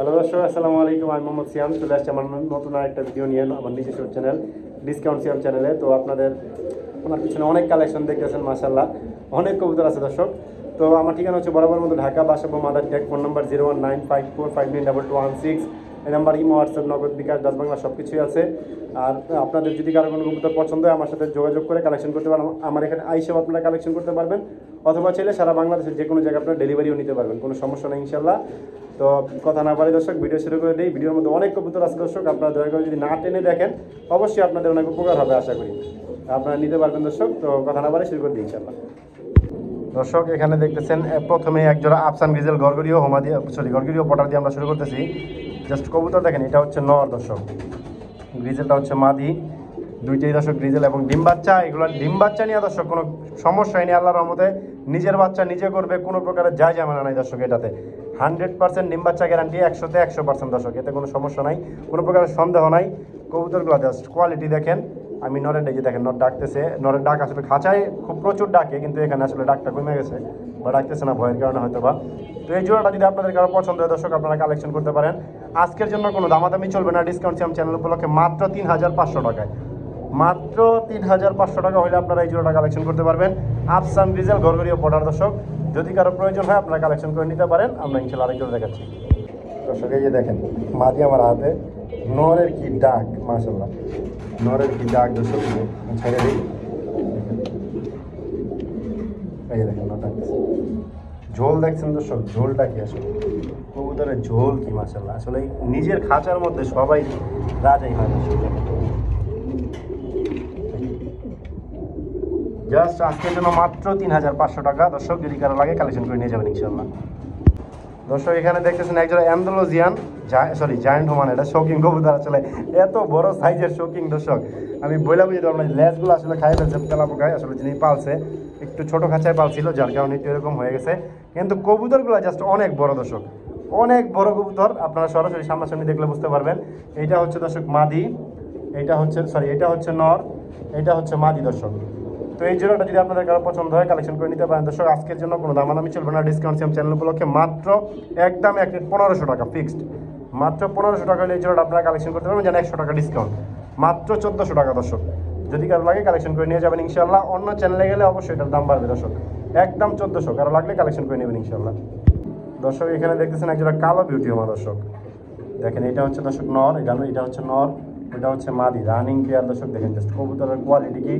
Hello দর্শক, আসসালামু আলাইকুম। আমি মোহাম্মদ সিয়াম, চলে আসছি আমার নতুন আরেকটা ভিডিও নিয়ে আমার নিজস্ব চ্যানেল ডিসকাউন্ট সিয়াম চ্যানেলে। তো আমার পিছনে অনেক কালেকশন দেখতেছেন, মাশাআল্লাহ অনেক কবুতর আছে দর্শক। তো আমার ঠিকানা হচ্ছে বরাবর মতো ঢাকা, বাসাবো মাদার টেক। Phone number 01954592216। এই নাম্বার ইমো, হোয়াটসঅ্যাপ, নগদ, বিকাশ, ডাচ বাংলা সব কিছুই আছে। আর আপনাদের যদি কারো কোনো কবুতর পছন্দ হয় আমার সাথে যোগাযোগ করে কালেকশন করতে পারেন। আমার এখানে আইসেও আপনারা কালেকশন করতে পারবেন, অথবা চাইলে সারা বাংলাদেশের যে কোনো জায়গায় আপনারা ডেলিভারিও নিতে পারবেন, কোনো সমস্যা নেই ইনশাল্লাহ। তো কথা না পারি দর্শক, ভিডিও শুরু করে দিই। ভিডিওর মধ্যে অনেক কবুতর আছে দর্শক, আপনারা দয়া করে যদি না টেনে দেখেন অবশ্যই আপনাদের অনেক উপকার হবে, আশা করি আপনারা নিতে পারবেন দর্শক। তো কথা না পারি শুরু করে দিই ইনশাল্লাহ। দর্শক এখানে দেখতেছেন প্রথমে একজোড়া আফসান গ্রিজেল গরগরিও গরগরিও পটার দিয়ে আমরা শুরু করতেছি। জাস্ট কবুতর দেখেন, এটা হচ্ছে নর দর্শক, গ্রিজেলটা হচ্ছে মাদি। দুইটাই দর্শক গ্রিজেল এবং ডিম বাচ্চা। এগুলো ডিম বাচ্চা নিয়ে দর্শক কোনো সমস্যাই নেই, আল্লাহর রহমতে নিজের বাচ্চা নিজে করবে, কোনো প্রকারের যায় ঝামেলা নাই দর্শক। এটাতে 100% ডিম বাচ্চা গ্যারান্টি, 100তে 100% দর্শক, এতে কোনো সমস্যা নাই, কোনো প্রকারের সন্দেহ নাই। কবুতরগুলো জাস্ট কোয়ালিটি দেখেন। আমি নরের ডেকে দেখেন, নর ডাকতেছে, নরের ডাক আসলে খাঁচায় খুব প্রচুর ডাকে, কিন্তু এখানে আসলে ডাকটা কমে গেছে বা ডাকতেছে না ভয়ের কারণে হয়তো বা। তো এই জোড়াটা যদি আপনাদের কারো পছন্দ হয় দর্শক, আপনারা কালেকশন করতে পারেন। আজকের জন্য কোনো দামাদামি চলবে না, ডিসকাউন্ট সিয়াম চ্যানেল উপলক্ষে মাত্র 3500 টাকায়, মাত্র 3500 টাকা হলে আপনারা এই জোড়াটা কালেকশন করতে পারবেন। আফসান গ্রিজেল গরগরিও পটার দর্শক, যদি কারো প্রয়োজন হয় আপনারা কালেকশন করে নিতে পারেন। আমরা ইনশাল্লাহ আরেক জোড়া দেখাচ্ছি দর্শক। এই যে দেখেন মাদি আমার হাতে, নরের কি ডাক, মাশাআল্লাহ নরের কি ডাক দর্শক। ছেড়ে দিই, এই যে দেখেন নর ডাকতেছে। ঝোল দেখছেন দর্শক, ঝোলটা কি আসলে কবুতরের ঝোল কি, মাশাআল্লাহ আসলে নিজের খাঁচার মধ্যে সবাই রাজাই হয় দর্শক। জাস্ট আজকের জন্য মাত্র 3500 টাকা দর্শক, যদি কারো লাগে কালেকশন করে নিয়ে যাবেন ইনশাল্লাহ। দর্শক এখানে দেখতেছেন একজন অ্যান্ডালুজিয়ান জায়ান্ট হোমান, এটা শৌকিং কবুতর। আসলে এত বড় সাইজের শৌকিং দর্শক, আমি বইলা বুঝতে পারবো না। লেজগুলো আসলে খাই ফেলছে তেলা পোকায়, আসলে যিনি পালছে একটু ছোটো খাঁচায় পালছিল, যার কারণে একটু এরকম হয়ে গেছে। কিন্তু কবুতরগুলো জাস্ট অনেক বড় দর্শক, অনেক বড় কবুতর। আপনারা সরাসরি সামনাসামনি দেখলে বুঝতে পারবেন। এইটা হচ্ছে দর্শক মাদি, এটা হচ্ছে নর, এটা হচ্ছে মাদি দর্শক। তো এই জোড়াটা যদি আপনাদের কারো পছন্দ হয় কালেকশন করে নিতে পারেন দর্শক। আজকের জন্য কোনো দামাদামি চলবে না, ডিসকাউন্ট সিয়াম চ্যানেল উপলক্ষে মাত্র একদম 1500 টাকা ফিক্সড, মাত্র 1500 টাকা হলে এই জোড়াটা আপনারা কালেকশন করতে পারবেন। যেন 100 টাকা ডিসকাউন্ট, মাত্র 1400 টাকা দর্শক। যদি কারো লাগে কালেকশন করে নিয়ে যাবেন ইনশাল্লাহ। অন্য চ্যানেলে গেলে অবশ্যই এটার দাম বাড়বে দর্শক, একদম 1400। কারো লাগলে কালেকশন করে নেবেন ইনশাল্লাহ। দর্শক এখানে দেখতেছেন একজোড়া কালো বিউটি আমার দর্শক, দেখেন এটা হচ্ছে দর্শক নর, এটা হচ্ছে নর, এটা হচ্ছে মাদি, রানিং পেয়ার দর্শক। দেখেন জাস্ট কবুতরের কোয়ালিটি কি,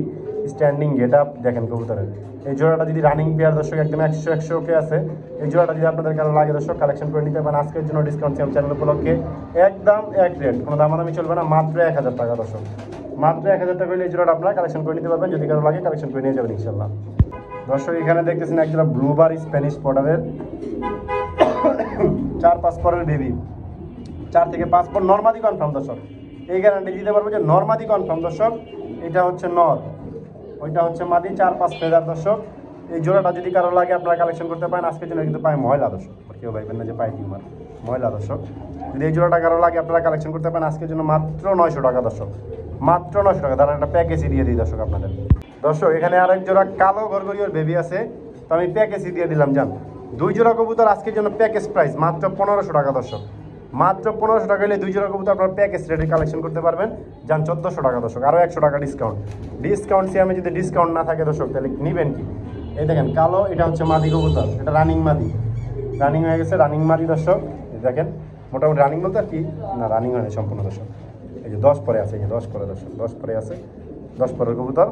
স্ট্যান্ডিং গেট আপ দেখেন কবুতরের। এই জোড়াটা যদি রানিং পেয়ার দর্শক একদম 100 ওকে আছে। এই জোড়াটা যদি আপনাদের কারো লাগে দর্শক কালেকশন করে নিতে পারেন। আজকের জন্য ডিসকাউন্ট সিয়াম চ্যানেল উপলক্ষে একদম এক রেট, কোনো দামাদামি চলবে না, মাত্র 1000 টাকা দর্শক, মাত্র 1000 টাকা হলে এই জোড়াটা আপনারা কালেকশন করে নিতে পারবেন। যদি কারো লাগে কালেকশন করে নিয়ে যাবেন ইনশাল্লাহ। দর্শক এখানে দেখতেছেন একজোড়া ব্লুবার স্প্যানিশ পটারের 4-5 পরের বেবি, 4 থেকে 5 পর নর্মাদি কনফার্ম দর্শক। এই গ্যারান্টি দিতে পারবো যে নর্মাদি কনফার্ম দর্শক। এটা হচ্ছে নর, ওইটা হচ্ছে মাদি, 4-5 ফেদার দর্শক। এই জোড়াটা যদি কারো লাগে আপনারা কালেকশন করতে পারেন। আজকের জন্য কিন্তু পায় ময়লা দর্শক, কেউ ভাইবেন না যে পাই টিউমার, ময়লা দর্শক। যদি এই জোড়াটা কারো লাগে আপনারা কালেকশন করতে পারেন। আজকের জন্য মাত্র 900 টাকা দর্শক, মাত্র 900 টাকা। তারা একটা প্যাকেজই দিয়ে দিই দর্শক আপনাদের। দর্শক এখানে আরেক জোড়া কালো গরগরিওর বেবি আছে, তো আমি প্যাকেজই দিয়ে দিলাম। যান 2 জোড়া কবুতর আজকের জন্য প্যাকেজ প্রাইস মাত্র 1500 টাকা দর্শক, মাত্র 1500 টাকা হলে 2 জোড়া কবুতর আপনারা প্যাকেজ রেটে কালেকশন করতে পারবেন। যান 1400 টাকা দর্শক, আরও 100 টাকা ডিসকাউন্ট সিয়ামে যদি ডিসকাউন্ট না থাকে দর্শক তাহলে নেবেন কি। এই দেখেন কালো, এটা হচ্ছে মাদি কবুতর, এটা রানিং মাদি, রানিং হয়ে গেছে, রানিং মাদি দর্শক। দেখেন মোটামুটি রানিং বলতে আর কি না, রানিং হয়নি সম্পূর্ণ দর্শক। এই যে 10 পরে আছে, এই যে 10 পরে দর্শক, 10 পরে আছে, 10 পরের কবুতর।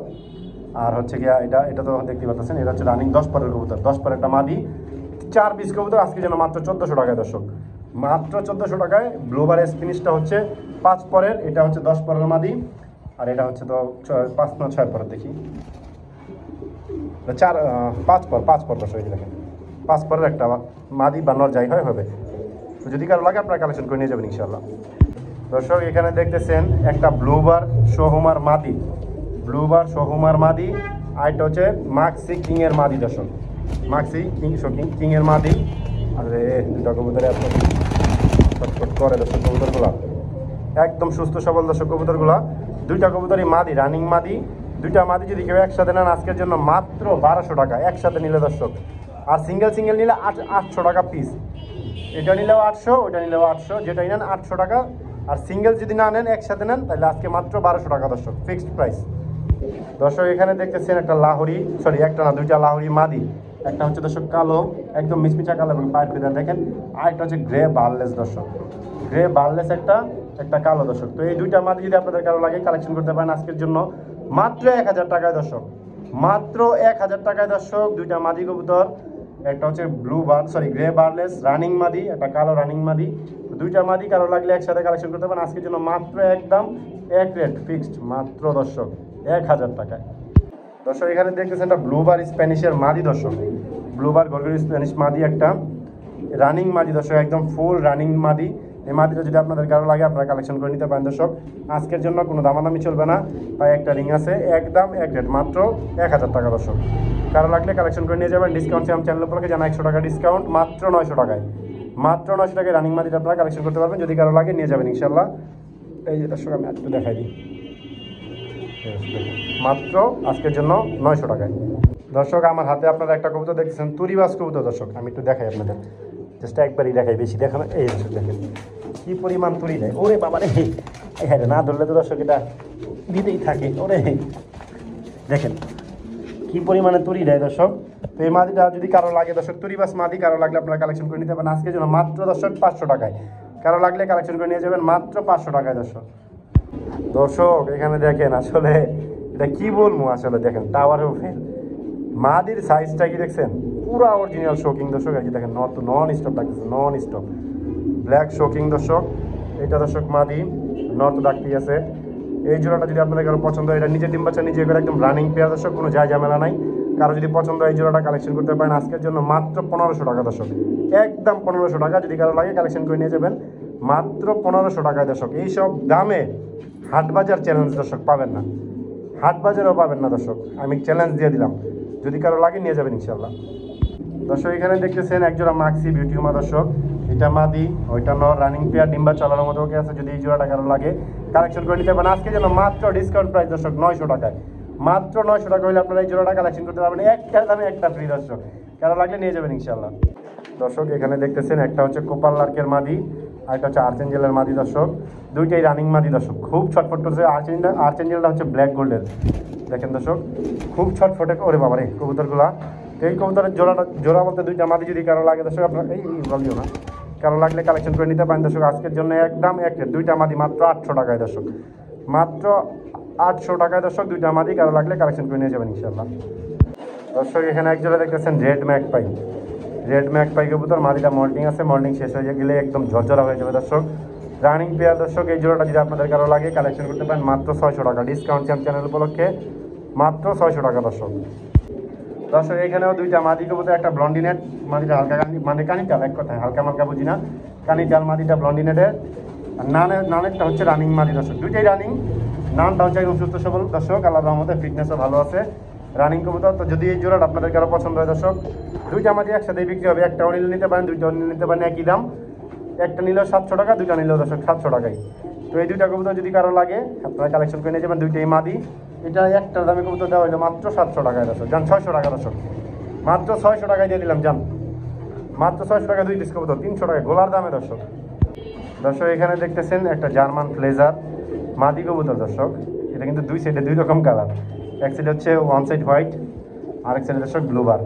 আর হচ্ছে গিয়া এটা তো দেখতে পাচ্ছেন, এটা হচ্ছে রানিং 10 পরের কবুতর, 10 পরের একটা মাদি, 4 পিস কবুতর আজকে যেন মাত্র 1400 টাকায় দর্শক, মাত্র 1400 টাকায়। ব্লুবারের স্পিনিশটা হচ্ছে 5 পরের, এটা হচ্ছে 10 পরের মাদি, আর এটা হচ্ছে তো 5 না 6 পরের, দেখি 5 পর দর্শক। দেখেন 5 পরের একটা মাদি বা নর যাই হয় হবে। তো যদি কারো লাগে আপনারা কালেকশন করে নিয়ে যাবেন ইনশাল্লাহ। দর্শক এখানে দেখতেছেন একটা ব্লুবার সোহুমার মাদি, ব্লুবার সোহুমার মাদি, আর এটা হচ্ছে মাক্সি কিংয়ের মাদি দর্শক, মাক্সি কিংয়ের মাদি। আরে দুটা কবুতরে এত ছটফট করে দর্শক, কবুতরগুলা একদম সুস্থ সবল দর্শক কবুতরগুলা। 2টা কবুতরই মাদি, রানিং মাদি, 2টা মাদি যদি কেউ একসাথে নেন আজকের জন্য মাত্র 1200 টাকা একসাথে নিলে দর্শক। আর সিঙ্গেল নিলে 800 টাকা পিস, এটা নিলেও 800, ওটা নিলেও 800, যেটাই নেন 800 টাকা। আর সিঙ্গেল যদি না নেন, একসাথে নেন, তাহলে আজকে মাত্র 1200 টাকা দর্শক, ফিক্সড প্রাইস। দর্শক এখানে দেখতেছেন একটা লাহোরি, সরি একটা না, দুইটা লাহোরি মাদি। একটা হচ্ছে দর্শক কালো, একদম মিচমিচা কালো এবং পায়ের ফিদার দেখেন। আর একটা হচ্ছে গ্রে বার্লেস দর্শক, গ্রে বার্লেস একটা কালো দর্শক। তো এই দুইটা মাদি যদি আপনাদের কারো লাগে, কালেকশন করতে পারেন আজকের জন্য মাত্র 1000 টাকায় দর্শক, মাত্র 1000 টাকায় দর্শক। দুইটা মাদি কবুতর, একটা হচ্ছে গ্রে বার্লেস রানিং মাদি, একটা কালো রানিং মাদি। দুইটা মাদি কারো লাগলে একসাথে কালেকশন করতে পারেন আজকের জন্য মাত্র একদম এক রেট ফিক্সড, মাত্র দর্শক 1000 টাকায়। দর্শক এখানে দেখতেছেন একটা ব্লুবার স্প্যানিশের মাদি দর্শক, ব্লুবার গরগরি স্প্যানিশ মাদি, একটা রানিং মাদি দর্শক, একদম ফুল রানিং মাদি। এই মাদিটা যদি আপনাদের কারো লাগে, আপনারা কালেকশন করে নিতে পারেন দর্শক। আজকের জন্য কোনো দামাদামি চলবে না, তাই একটা রিং আছে, একদম এক রেট, মাত্র 1000 টাকা দর্শক। কারো লাগলে কালেকশন করে নিয়ে যাবেন। ডিসকাউন্ট চ্যানেল উপলক্ষে জানা 100 টাকা ডিসকাউন্ট, মাত্র 900 টাকায়, মাত্র 900 টাকায় রানিং মাদিটা আপনারা কালেকশন করতে পারবেন। যদি কারো লাগে নিয়ে যাবেন ইনশাল্লাহ। এই যে দর্শক আমি একটু দেখাই দিই, মাত্র আজকের জন্য 900 টাকায়। দর্শক আমার হাতে আপনারা একটা কবুতর দেখতেছেন, তুরিবাস কবুতর দর্শক। আমি একটু দেখাই আপনাদের, জাস্ট একবারই দেখাই, বেশি দেখানো। এই দর্শক দেখেন কি পরিমাণ তুরি দেয়, ওরে বাবা রে। হ্যাঁ না ধরলে তো দর্শক এটা দিতেই থাকে, ওরে দেখেন কি পরিমাণে তুরি দেয় দর্শক। তো এই মাদিটা যদি কারো লাগে দর্শক, তুরিবাস মাদি কারো লাগলে আপনারা কালেকশন করে নিতে পারেন আজকের জন্য মাত্র দর্শক 500 টাকায়। কারো লাগলে কালেকশন করে নিয়ে যাবেন মাত্র 500 টাকায় দর্শক। দর্শক এখানে দেখেন, আসলে এটা কি বলবো, আসলে দেখেন টাওয়ারেও ফেল। মাদির সাইজটা কি দেখছেন, পুরো অরিজিনাল শোকিং দর্শক। এই যে দেখেন নন স্টপ ডাকতেছে, নন স্টপ ব্ল্যাক শোকিং দর্শক। এটা দর্শক মাদি, নর্থ ডাকতেই আছে। এই জোড়াটা যদি আপনাদের কারো পছন্দ হয়, এটা নিজের ডিম বাচ্চা নিজে করে একদম রানিং পেয়ার দর্শক, কোনো যায় ঝামেলা নাই। কারো যদি পছন্দ হয় এই জোড়াটা কালেকশন করতে পারেন আজকের জন্য মাত্র 1500 টাকা দর্শক, একদম 1500 টাকা। যদি কারো লাগে কালেকশন করে নিয়ে যাবেন মাত্র 1500 টাকায় দর্শক। এইসব দামে হাটবাজার চ্যালেঞ্জ দর্শক পাবেন না, হাটবাজারেও পাবেন না দর্শক, আমি চ্যালেঞ্জ দিয়ে দিলাম। যদি কারো লাগে নিয়ে যাবেন ইনশাল্লাহ। দর্শক এখানে দেখতেছেন একজোড়া মাক্সি বিউটিউমা দর্শক, এটা মাদি, ওইটা নর, রানিং পেয়ার, ডিম্বা চলার মতো ওকে আছে। যদি এই জোড়াটা কারো লাগে কালেকশন করে নিতে পারেন আজকে যেন মাত্র ডিসকাউন্ট প্রাইস দর্শক 900 টাকায়, মাত্র 900 টাকা হলে আপনারা এই জোড়াটা কালেকশন করতে পারবেন, একটা দামে একটা ফ্রি দর্শক। কারো লাগলে নিয়ে যাবেন ইনশাল্লাহ। দর্শক এখানে দেখতেছেন একটা হচ্ছে কোপাল লার্কের মাদি, আর একটা হচ্ছে আর্চেঞ্জেলের মাদি দর্শক। দুইটাই রানিং মাদি দর্শক, খুব ছটফট করছে। আর্চেঞ্জেলটা হচ্ছে ব্ল্যাক গোল্ডের, দেখেন দর্শক খুব ছটফটে। ওরে বাবা রে কবুতরগুলা। তো এই কবুতরের জোড়া বলতে দুইটা মাদি যদি কারো লাগে দর্শক, আপনার এই বলিও না, কারো লাগলে কালেকশন করে নিতে পারেন দর্শক আজকের জন্য একদম এক রেট। দুইটা মাদি মাত্র 800 টাকায় দর্শক, মাত্র 800 টাকায় দর্শক। দুইটা মাদি কারো লাগলে কালেকশন করে নিয়ে যাবেন ইনশাল্লাহ। দর্শক এখানে এক জোড়া দেখতেছেন রেড ম্যাকপাই, রেড ম্যাকপাই কবুতর। মাদিটা মল্টিং আছে, মল্টিং শেষ হয়ে গেলে একদম ঝরঝরা হয়ে যাবে দর্শক। রানিং পেয়ার দর্শক। এই জোড়াটা যদি আপনাদের কারো লাগে কালেকশন করতে পারেন মাত্র 600 টাকা, ডিসকাউন্ট চ্যানেল উপলক্ষে মাত্র 600 টাকা দর্শক। দর্শক এখানেও দুইটা মাদি কবুতর, একটা ব্লন্ডিনেট মাদিটা হালকা মানে কানিটাল, এক কথায় হালকা মালকা বুঝি না, কানিটাল মাদিটা ব্লন্ডিনেটের। আর নানেরটা হচ্ছে রানিং মাদি দর্শক, দুইটাই রানিং। নানটা হচ্ছে একদম সুস্থ সবল দর্শক, আল্লাহর রহমতে ফিটনেসও ভালো আছে, রানিং কবুতর। তো যদি এই জোড়াটা আপনাদের কারো পছন্দ হয় দর্শক, দুইটা মাদি একসাথে বিক্রি হবে, একটা অনিল নিতে পারেন, দুইটা অনিল নিতে পারেন, একই দাম। একটা নিলেও 700 টাকা, দুইটা নিলেও দর্শক 700 টাকায়। তো এই দুইটা কবুতর যদি কারো লাগে আপনারা কালেকশন করে নিয়ে যাবেন, দুইটাই মাদি। এটা একটা দামে কবুতর দেওয়া হলো মাত্র 700 টাকায় দর্শক, যান 600 টাকা দর্শক, মাত্র 600 টাকায় দিয়ে দিলাম, যান মাত্র 600 টাকা দুই পিস কবুতর, 300 টাকায় গোলার দামে দর্শক। দর্শক এখানে দেখতেছেন একটা জার্মান ফ্লেজার মাদি কবুতর দর্শক। এটা কিন্তু দুই সাইডে দুই রকম কালার, এক সাইড হচ্ছে ওয়ান সাইড হোয়াইট, আরেক সাইডে দর্শক ব্লুবার।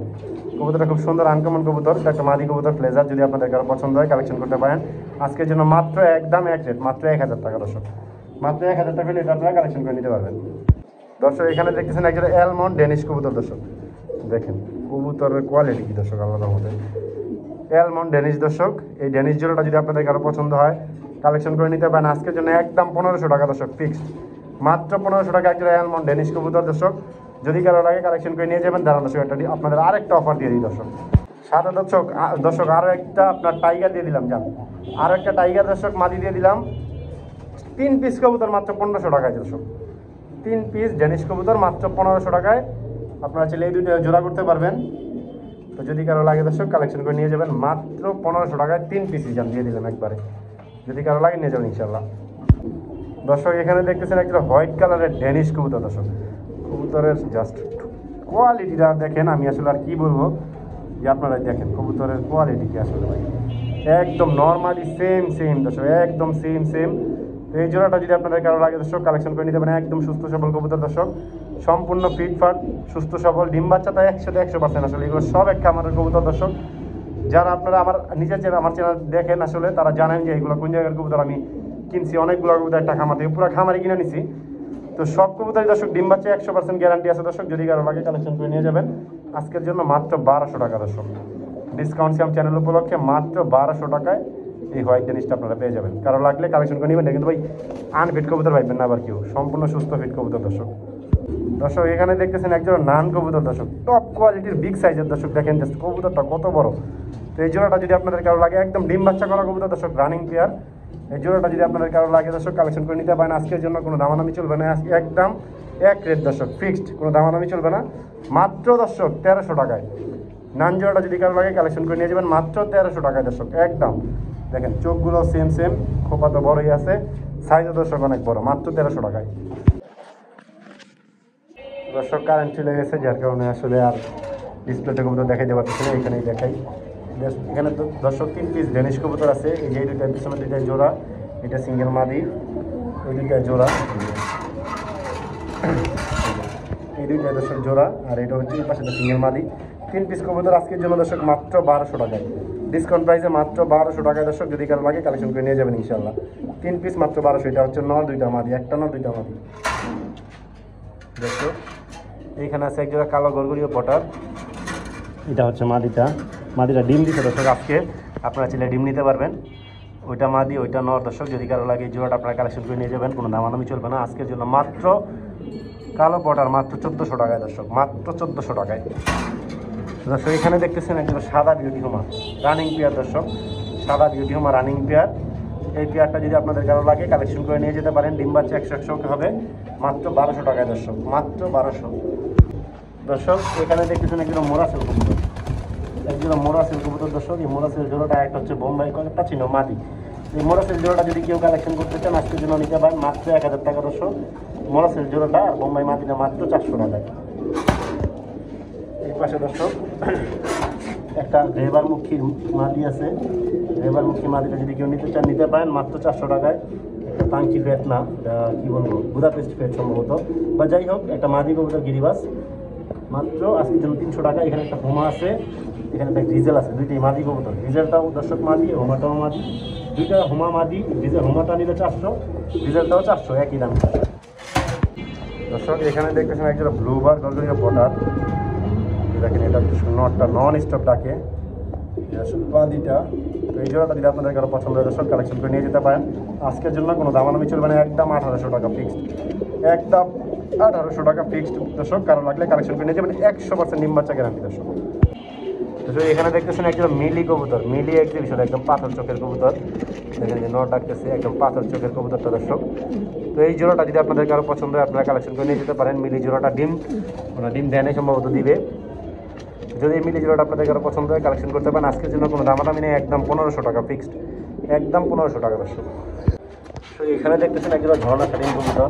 কবুতরটা খুব সুন্দর আনকমন কবুতর, এটা একটা মাদি কবুতর ফ্লেজার। যদি আপনাদের কারো পছন্দ হয় কালেকশন করতে পারেন আজকের জন্য মাত্র একদম এক রেট, মাত্র 1000 টাকা দর্শক, মাত্র 1000 টাকা হলে এটা আপনারা কালেকশন করে নিতে পারবেন। দর্শক এখানে দেখতেছেন একজন অ্যালমন্ড ডেনিশ কবুতর দর্শক, দেখেন কবুতরের কোয়ালিটি কি দর্শক, আল্লাহর রহমতে অ্যালমন্ড ডেনিশ দর্শক। এই ডেনিশ জোড়াটা যদি আপনাদের কারো পছন্দ হয় কালেকশন করে নিতে পারেন আজকের জন্য একদম 1500 টাকা দর্শক, ফিক্সড মাত্র 1500 টাকা একজন অ্যালমন্ড ডেনিশ কবুতর দর্শক। যদি কারো লাগে কালেকশন করে নিয়ে যাবেন। দাঁড়ান দর্শক একটা আপনাদের আরেকটা অফার দিয়ে দিই দর্শক, সাথে দর্শক আরও একটা আপনার টাইগার দিয়ে দিলাম, যান আরও একটা টাইগার দর্শক মাদি দিয়ে দিলাম। 3 পিস কবুতর মাত্র 1500 টাকায় দর্শক, 3 পিস ডেনিশ কবুতর মাত্র 1500 টাকায়। আপনারা চাইলে এই দুটো জোড়া করতে পারবেন। তো যদি কারো লাগে দর্শক কালেকশন করে নিয়ে যাবেন মাত্র 1500 টাকায়, 3 পিসই যান দিয়ে দিলাম একবারে। যদি কারো লাগে নিয়ে যাবেন ইনশাল্লাহ। দর্শক এখানে দেখতেছেন একটা হোয়াইট কালারের ডেনিশ কবুতর দর্শক, কবুতরের জাস্ট কোয়ালিটিটা দেখেন, আমি আসলে আর কি বলবো, যে আপনারা দেখেন কবুতরের কোয়ালিটি কি আসলে ভাই একদম নর্মালি সেম সেম দর্শক, একদম সেম সেম। তো এই জোড়াটা যদি আপনাদের কারো লাগে দর্শক কালেকশন করে নিতে পারেন। একদম সুস্থ সবল কবুতর দর্শক, সম্পূর্ণ ফিটফাট সুস্থ সবল, ডিম বাচ্চা তাই 100% আসলে এগুলো সব এক খামারের কবুতর দর্শক। যারা আপনারা আমার নিজের চ্যানেল আমার চ্যানেল দেখেন আসলে তারা জানেন যে এগুলো কোন জায়গার কবুতর আমি কিনছি। অনেকগুলো কবুতর একটা খামার থেকে পুরো খামারে কিনে নিছি। তো সব কবুতরই দর্শক ডিম বাচ্চা 100% গ্যারান্টি আছে দর্শক। যদি কারো লাগে কালেকশন করে নিয়ে যাবেন। আজকের জন্য মাত্র 1200 টাকা দর্শক, ডিসকাউন্ট সিয়াম চ্যানেল উপলক্ষে মাত্র 1200 টাকায় এই হোয়াইট ডেনিশটা আপনারা পেয়ে যাবেন। কারো লাগলে কালেকশন করে নেবেন, কিন্তু ভাই আনফিট কবুতর পাইবেন না আবার কেউ, সম্পূর্ণ সুস্থ ফিট কবুতর দর্শক। দর্শক এখানে দেখতেছেন একজন নান কবুতর দর্শক, টপ কোয়ালিটির বিগ সাইজের দর্শক, দেখেন জাস্ট কবুতরটা কত বড়। তো এই জোড়াটা যদি আপনাদের কারো লাগে, একদম ডিম বাচ্চা করা কবুতর দর্শক, রানিং পেয়ার। এই জোড়াটা যদি আপনাদের কারো লাগে দর্শক কালেকশন করে নিতে পারেন। আজকের জন্য কোনো দামাদামি চলবে না, একদম এক রেট দর্শক, ফিক্সড, কোনো দামাদামি চলবে না, মাত্র দর্শক 1300 টাকায়। নান জোড়াটা যদি কারো লাগে কালেকশন করে নিয়ে যাবেন মাত্র 1300 টাকায় দর্শক, একদম। দেখেন চোখগুলো সেম সেম, খোপা তো বড়ই আছে, সাইজও দর্শক অনেক বড়, মাত্র 1300 টাকায়। দর্শক কারেন্ট চলে গেছে, যার কারণে আসলে আর ডিসপ্লেতে কবুতর দেখাইতে পারতেছি না, এখানেই দেখাই। এখানে তো দর্শক 3 পিস ডেনিশ কবুতর আছে, এই যে দুইটা পিছনে দুইটাই জোড়া, এটা সিঙ্গেল মাদি, ওই দুইটাই জোড়া, এই দুইটাই দর্শক জোড়া, আর এটা হচ্ছে এই পাশে সিঙ্গেল মাদি। 3 পিস কবুতর আজকের জন্য দর্শক মাত্র 1200 টাকায়, ডিসকাউন্ট প্রাইসে মাত্র 1200 টাকায় দর্শক। যদি কারো লাগে কালেকশন করে নিয়ে যাবেন ইনশাল্লাহ। 3 পিস মাত্র 1200, এটা হচ্ছে নর, দুইটা মাদি, একটা নর দুইটা মাদি দর্শক। এইখানে আছে একজোড়া কালো গরগরীয় পটার, এটা হচ্ছে মাদিটা, মাদিটা ডিম দিতে দর্শক আজকে, আপনারা চাইলে ডিম নিতে পারবেন। ওইটা মাদি ওইটা নর দর্শক। যদি কারো লাগে এই জোড়াটা আপনারা কালেকশন করে নিয়ে যাবেন, কোনো দামাদামি চলবে না। আজকের জন্য মাত্র কালো পটার মাত্র 1400 টাকায় দর্শক, মাত্র 1400 টাকায় দর্শক। এখানে দেখতেছেন একজন সাদা বিউটি হোমা রানিং পেয়ার দর্শক, সাদা বিউটি হোমা রানিং পেয়ার। এই পেয়ারটা যদি আপনাদের কারো লাগে কালেকশন করে নিয়ে যেতে পারেন। ডিম বাচ্চা 100 হবে, মাত্র 1200 টাকায় দর্শক, মাত্র 1200 দর্শক। এখানে দেখতেছেন একজন মোরাসেল কবুতর, একজন মোরাসেল কবুতর দর্শক। এই মোরাসেল জোড়াটা একটা হচ্ছে বোম্বাই একটা ছিল মাদি। এই মোরাসেল জোড়াটা যদি কেউ কালেকশন করতে চান আজকের জন্য নিতে পারেন মাত্র 1000 টাকা দর্শক। মোরাসেল জোড়াটা আর বোম্বাই মাদিটা মাত্র 400 টাকায়। এই পাশে দর্শক একটা রেবার মুখী মাদি আছে, রেবার মুখী মাদিটা যদি কেউ নিতে চান নিতে পারেন মাত্র 400 টাকায়। একটা টাঙ্কি ফেট না, কী বলবো, বুদাপেস্ট ফেট সম্ভবত, বা যাই হোক একটা মাদি কবুতর গিরিবাস, মাত্র আজকের জন্য 300 টাকা। এখানে একটা হোমা আছে, এখানে একটা ডিজেল আছে, দুইটাই মাদি কবুতর, ডিজেলটাও দর্শক মাদি, হোমাটাও মাদি, দুইটা হোমা মাদি। ডিজেল হোমাটা নিলে 400, ডিজেলটাও 400, একই দাম দর্শক। এখানে দেখতেছেন একজন ব্লুবার গলগলিয়া পটার, দেখেন এটা নটটা নন স্টপ ডাকে, মাদিটা। তো এই জোড়াটা যদি আপনাদের কারো পছন্দ হয় দর্শক কালেকশন করে নিয়ে যেতে পারেন। আজকের জন্য কোনো দামাদামি চলবে না, একদম 1800 টাকা ফিক্সড, একদম 1800 টাকা ফিক্সড দর্শক। কারো লাগলে কালেকশন করে নিয়ে যাবেন, 100% ডিম বাচ্চা গ্যারান্টি দর্শক। দর্শক এখানে দেখতেছেন একজন মিলি কবুতর, মিলি এক্সিবিশন, একদম পাথর চোখের কবুতর, দেখেন যে নট ডাকতেছে, একদম পাথর চোখের কবুতরটা দর্শক। তো এই জোড়াটা যদি আপনাদের কারো পছন্দ হয় আপনারা কালেকশন করে নিয়ে যেতে পারেন। মিলি জোড়াটা ডিম দেয় নাই সম্ভবত, দিবে। যদি এই মিলি জোড়াটা আপনাদের কারো পছন্দ হয় কালেকশন করতে পারেন। আজকের জন্য কোনো দামাদামি নেই, একদম 1500 টাকা ফিক্সড, একদম 1500 টাকা দর্শক। তো এখানে দেখতেছেন একজন ঝর্ণা শাটিন কবুতর,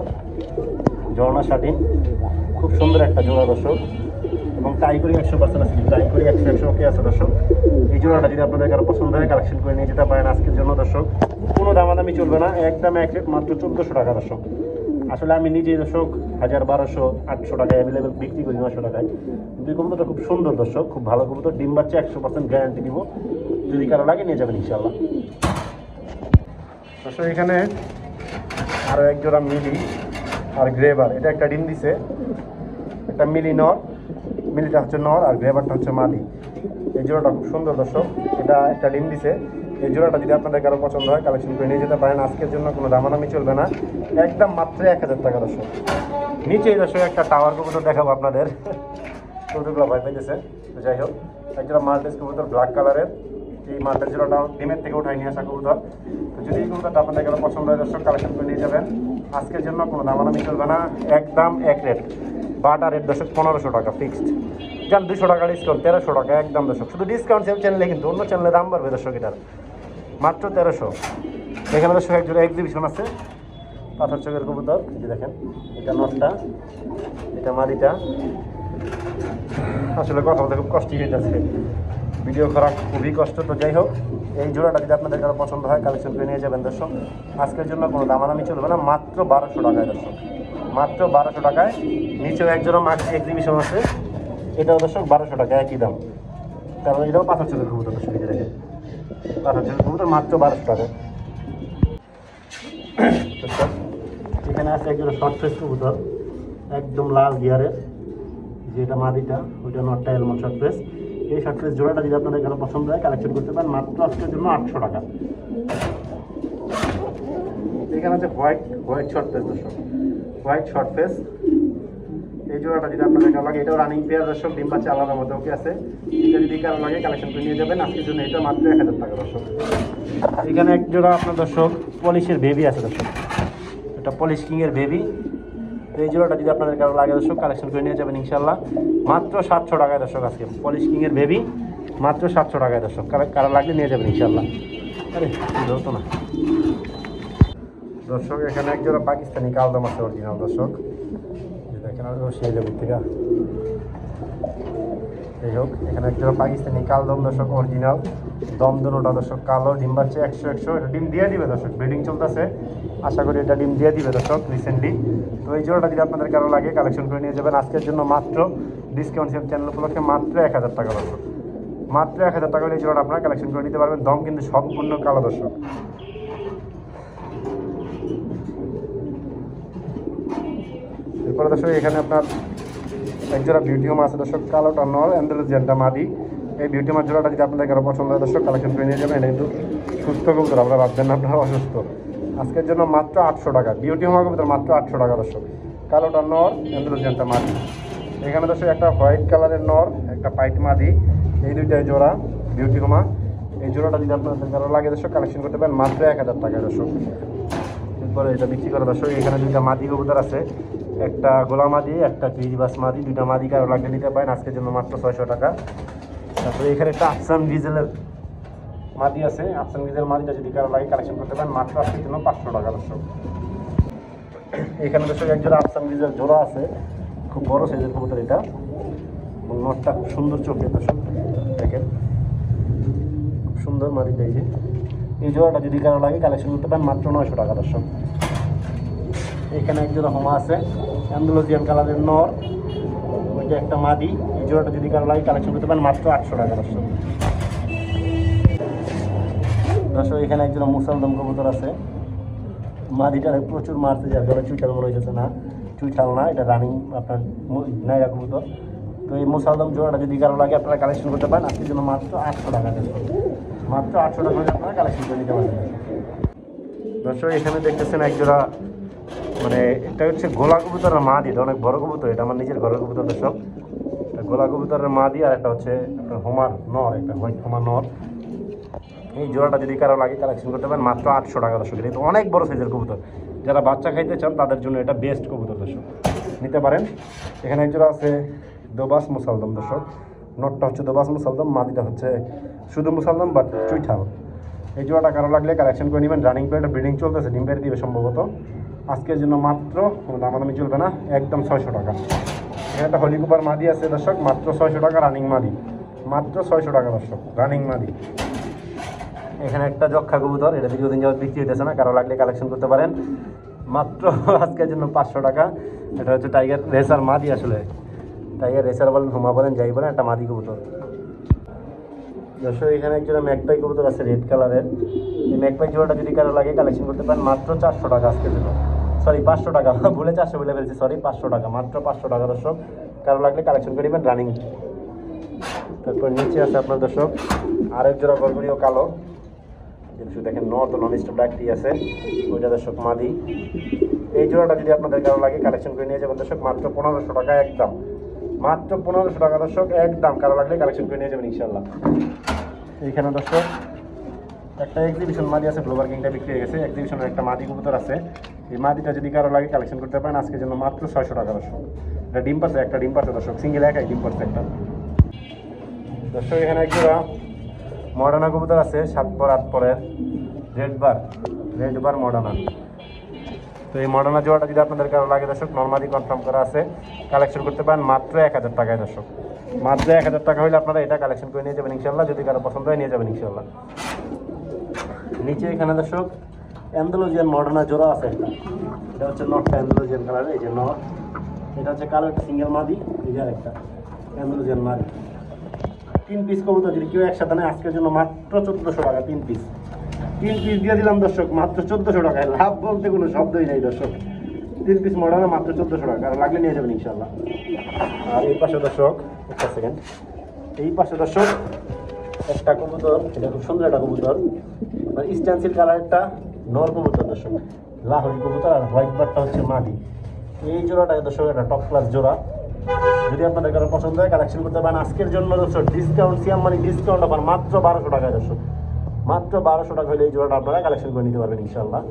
ঝর্ণা শাটিন, খুব সুন্দর একটা জোড়া দর্শক, এবং টাই করি 100% আছে, টাই করি 100 ওকে আছে দর্শক। এই জোড়াটা যদি আপনাদের কারো পছন্দ হয় কালেকশন করে নিয়ে যেতে পারেন আজকের জন্য দর্শক। কোনো দামাদামি চলবে না, একদম এক রেট, মাত্র 1400 টাকা দর্শক। আসলে আমি নিজেই দর্শক 1000, 1200, 800 টাকায় অ্যাভেলেবেল বিক্রি করি, 900 টাকায়। কিন্তু এই কবুতরটা খুব সুন্দর দর্শক, খুব ভালো কবুতর, ডিম বাচ্চা 100% গ্যারান্টি দিব। যদি কারো লাগে নিয়ে যাবেন ইনশাল্লাহ দর্শক। এখানে আরও এক জোড়া মিলি আর গ্রেভার, এটা একটা ডিম দিছে, একটা মিলি নর, মিলিটা হচ্ছে নর আর গ্রেভারটা হচ্ছে মাদি। এই জোড়াটা খুব সুন্দর দর্শক, এটা একটা ডিম দিছে। এই জোড়াটা যদি আপনাদের কারো পছন্দ হয় কালেকশন করে নিয়ে যেতে পারেন। আজকের জন্য কোনো দামাদামি চলবে না, একদম মাত্র 1000 টাকা দর্শক। নিচেই দর্শক একটা টাওয়ার কবুতর দেখাবো আপনাদের, কবুতরগুলো ভয় পাইতেছে। তো যাই হোক, একজোড়া মাল্টেস কবুতর ব্ল্যাক কালারের, এই মাল্টেস জোড়াটা ডিমের থেকে উঠাই নিয়ে আসা কবুতর। তো যদি এই কবুতরটা আপনাদের কারো পছন্দ হয় দর্শক কালেকশন করে নিয়ে যাবেন। আজকের জন্য কোনো দামাদামি চলবে না, একদম এক রেট, বাটা রেট দর্শক 1500 টাকা ফিক্সড। যান 200 টাকা ডিসকাউন্ট, 1300 টাকা একদম দর্শক। শুধু ডিসকাউন্ট সেম চ্যানেলে, কিন্তু অন্য চ্যানেলে দাম বাড়বে দর্শক, এটার মাত্র 1300। এখানে দর্শক একজোড়া এক্সিবিশন আছে, পাথর চোখের কবুতর, যে দেখেন এটা নটটা, এটা মাদিটা। আসলে কথা বলতে খুব কষ্টই হইতেছে, ভিডিও করা খুবই কষ্ট। তো যাই হোক, এই জোড়াটা যদি আপনাদের কারো পছন্দ হয় কালেকশন করে নিয়ে যাবেন দর্শক। আজকের জন্য কোনো দামাদামি চলবে না, মাত্র 1200 টাকায় দর্শক, মাত্র 1200 টাকায়। নিচেও এক জোড়া মাক্সি এক্সিবিশন আছে, এটাও দর্শক 1200 টাকা, একই দাম। কারণ এটাও পাথর চোখের কবুতর দর্শক, এই দেখেন পাথর চোখের কবুতর, মাত্র 1200 টাকা। দর্শক এখানে আছে এক জোড়া শর্ট ফেস কবুতর, একদম লাল গিয়ারের, যেটা মাদিটা ওইটা নটটা এলমন শর্ট ফেস। এই শর্ট ফেস জোড়াটা যদি আপনাদের কারো পছন্দ হয় কালেকশন করতে পারেন মাত্র আজকের জন্য 800 টাকা। এখানে আছে হোয়াইট শর্ট ফেস দর্শক, হোয়াইট শর্ট ফেস। এই জোড়াটা যদি আপনাদের কারো লাগে, এটাও রানিং পেয়ার দর্শক, ডিম বাচ্চা আলাদা মধ্যে ওকে আছে। এটা যদি কারো লাগে কালেকশন করে নিয়ে যাবেন আজকের জন্য, এটা মাত্র 1000 টাকা দর্শক। এখানে এক জোড়া আপনার দর্শক পলিশের বেবি আছে দর্শক, এটা পলিশ কিংয়ের বেবি। এই জোড়াটা যদি আপনাদের কারো লাগে দর্শক কালেকশন করে নিয়ে যাবেন ইনশাল্লাহ, মাত্র 700 টাকায় দর্শক। আজকে পলিশ কিংয়ের বেবি মাত্র 700 টাকায় দর্শক, কারো লাগলে নিয়ে যাবেন ইনশাল্লাহ। আরে হতো না দর্শক। এখানে এক জোড়া পাকিস্তানি কালদম আছে অরিজিনাল দর্শক, দেখেন সেই লেবুর থেকে। যাই হোক, এখানে এক জোড়া পাকিস্তানি কালদম দর্শক, অরিজিনাল দম দুটোটা দর্শক কালো, ডিম বাচ্চা 100 এটা ডিম দিয়ে দিবে দর্শক, ব্রিডিং চলতেছে, আশা করি এটা ডিম দিয়ে দিবে দর্শক রিসেন্টলি। তো এই জোড়াটা যদি আপনাদের কারো লাগে কালেকশন করে নিয়ে যাবেন আজকের জন্য, মাত্র ডিসকাউন্ট চ্যানেল উপলক্ষে মাত্র 1000 টাকা দর্শক, মাত্র 1000 টাকা হলে এই জোড়াটা আপনারা কালেকশন করে নিতে পারবেন। দম কিন্তু সম্পূর্ণ কালো দর্শক। এরপরে দর্শক এখানে আপনার একজোড়া বিউটি হোম আছে দর্শক, কালোটা নর, অ্যান্ডালুজিয়ানটা মাদি। এই বিউটি হোমার জোড়াটা যদি আপনাদের কারো পছন্দ হয় দর্শক কালেকশন করে নিয়ে যাবেন। এটা কিন্তু সুস্থ কবুতর, আপনারা ভাববেন না আপনারা অসুস্থ। আজকের জন্য মাত্র 800 টাকা, বিউটি হোমার কবুতর মাত্র 800 টাকা দর্শক, কালোটা নর, অ্যান্ডালুজিয়ানটা মাদি। এখানে দর্শক একটা হোয়াইট কালারের নর, একটা পাইট মাদি, এই দুইটাই জোড়া বিউটি হোমা। এই জোড়াটা যদি আপনাদের কারো লাগে দর্শক কালেকশন করতে পারেন মাত্র 1000 টাকা দর্শক। এরপরে এটা বিক্রি করা দর্শক, এখানে দুইটা মাদি কবুতর আছে, একটা গোলা মাদি, একটা ক্রিজবাস মাদি, দুইটা মাদি কারো লাগলে নিতে পারেন আজকের জন্য মাত্র 600 টাকা। তারপরে এখানে একটা আফসান ডিজেলের মাদি আছে, আফসান ডিজেল মাদিটা যদি কারো লাগে কালেকশন করতে পারেন মাত্র আজকের জন্য 500 টাকা দর্শক। এখানে দর্শক একজোড়া আফসান ডিজেল জোড়া আছে, খুব বড় সাইজের কবুতর এটা, এবং নটটা খুব সুন্দর চোখের দর্শক, দেখেন খুব সুন্দর মাদিটা। এই জোড়াটা যদি কারো লাগে কালেকশন করতে পারেন মাত্র 900 টাকা দর্শক। এখানে একজোড়া হোমা আছে, অ্যান্ডালুজিয়ান কালারের নর, ওইটা একটা মাদি। এই জোড়াটা যদি কারো লাগে কালেকশন করতে পারেন মাত্র 800 টাকা দর্শক। দর্শক এখানে একজোড়া মুসালদম কবুতর আছে, মাদিটারে প্রচুর মারতে যায়, ধরে চুইঠাল মনে হয়েছে না, চুইঠাল না, এটা রানিং আপনার নাইরা কবুতর। তো এই মুসালদম জোড়াটা যদি কারো লাগে আপনারা কালেকশন করতে পারেন আজকের জন্য মাত্র 800 টাকা দর্শক, মাত্র 800 টাকা হলে আপনারা কালেকশন করে নিতে পারবেন দর্শক। এখানে দেখতেছেন একজোড়া, মানে এটা হচ্ছে গোলা কবুতরের মাদি, এটা অনেক বড় কবুতর, এটা আমার নিজের ঘরের কবুতর দর্শক। গোলা কবুতরের মাদি আর একটা হচ্ছে আপনার হোমার নর, একটা হোয়াইট হোমার নর। এই জোড়াটা যদি কারো লাগে কালেকশন করতে পারেন মাত্র 800 টাকা দর্শক। এটা অনেক বড় সাইজের কবুতর, যারা বাচ্চা খাইতে চান তাদের জন্য এটা বেস্ট কবুতর দর্শক, নিতে পারেন। এখানে এক জোড়া আছে দোবাস মুসালদম দর্শক, নটটা হচ্ছে দোবাস মুসালদম, মাদিটা হচ্ছে শুধু মুসালদম বাট চুইঠাল। এই জোড়াটা কারো লাগলে কালেকশন করে নেবেন, রানিং প্লেটে ব্রিডিং চলতেছে, ডিম পেড়ে দিবে সম্ভবত। আজকের জন্য মাত্র কোনো দামাদামি চলবে না, একদম 600 টাকা। এখানে একটা হলি কুপার মাদি আছে দর্শক, মাত্র 600 টাকা রানিং মাদি, মাত্র 600 টাকা দর্শক রানিং মাদি। এখানে একটা যক্ষা কবুতর, এটা দীর্ঘদিন যাওয়ার বিক্রি হইতেছে না, কারো লাগলে কালেকশন করতে পারেন মাত্র আজকের জন্য 500 টাকা। এটা হচ্ছে টাইগার রেসার মাদি, আসলে টাইগার রেসার বলেন, হোমা বলেন, যাই বলেন, একটা মাদি কবুতর দর্শক। এখানে একজোড়া ম্যাকপাই কবুতর আছে রেড কালারের, এই ম্যাকপাই জোড়াটা যদি কারো লাগে কালেকশন করতে পারেন মাত্র 400 টাকা আজকের জন্য, সরি 500 টাকা, ভুলে 400 বলে ফেলছি, সরি 500 টাকা, মাত্র 500 টাকা দর্শক। কারো লাগলে কালেকশন করে নেবেন রানিং। তারপর নিচে আছে আপনার দর্শক আরেক জোড়া গরগরিও কালো, কিন্তু দেখেন নর্থ নন স্টপ ডাকটি আছে, ওইটা দর্শক মাদি। এই জোড়াটা যদি আপনাদের কারো লাগে কালেকশন করে নিয়ে যাবেন দর্শক মাত্র 1500 টাকা একদম, মাত্র 1500 টাকা দর্শক একদম, কারো লাগলে কালেকশন করে নিয়ে যাবেন ইনশাল্লাহ। এইখানে দর্শক একটা এক্সিবিশন মাদি আছে, গ্লোবাল কিংটা বিক্রি হয়ে গেছে, এক্সিবিশনের একটা মাদি কবুতর আছে। এই মাদিটা যদি কারো লাগে কালেকশন করতে পারেন আজকের জন্য মাত্র 600 টাকা দর্শক। এটা ডিম পারছে, একটা ডিম পারছে দর্শক, সিঙ্গেল একাই ডিম পারছে একটা দর্শক। এখানে একজোড়া মডার্না কবুতর আছে, 7 পর 8 পরের রেড বার মডার্না। তো এই মডার্না জোড়াটা যদি আপনাদের কারো লাগে দর্শক, নর্মালি কনফার্ম করা আছে, কালেকশন করতে পারেন মাত্র 1000 টাকায় দর্শক। মাত্র 1000 টাকা হলে আপনারা এটা কালেকশন করে নিয়ে যাবেন ইনশাল্লাহ, যদি কারো পছন্দ হয় নিয়ে যাবেন ইনশাল্লাহ। নিচে এখানে দর্শক অ্যান্ডালুজিয়ান মডার্না জোড়া আছে একটা, এটা হচ্ছে নটটা অ্যান্ডালুজিয়ান কালার, এই যে নট, এটা হচ্ছে কালো একটা সিঙ্গেল মাদি, এই যে আরেকটা অ্যান্ডালুজিয়ান মাদি। 3 পিস কবুতর যদি কেউ একসাথে নেয় আজকের জন্য মাত্র 1400 টাকা 3 পিস। 3 পিস দিয়ে দিলাম দর্শক মাত্র 1400 টাকায়, লাভ বলতে কোনো শব্দই নেই দর্শক। 3 পিস মডার্না মাত্র 1400 টাকা, আর লাগলে নিয়ে যাবেন ইনশাল্লাহ। আর এই পাশে দর্শক একটা সেকেন্ড, এই পাশে দর্শক একটা কবুতর, এটা খুব সুন্দর একটা কবুতর, মানে স্ট্যান্সিল কালার একটা নর কবুতর দর্শক, লাহোরি কবুতর, আর হোয়াইট বারটা হচ্ছে মাদি। এই জোড়াটা দর্শক একটা টপ ক্লাস জোড়া, যদি আপনাদের কারো পছন্দ হয় কালেকশন করতে পারেন। আজকের জন্য দর্শক ডিসকাউন্ট, সিয়াম মানে ডিসকাউন্ট অফার মাত্র 1200 টাকায় দর্শক, মাত্র 1200 টাকা হলে এই জোড়াটা আপনারা কালেকশন করে নিতে পারবেন ইনশাল্লাহ।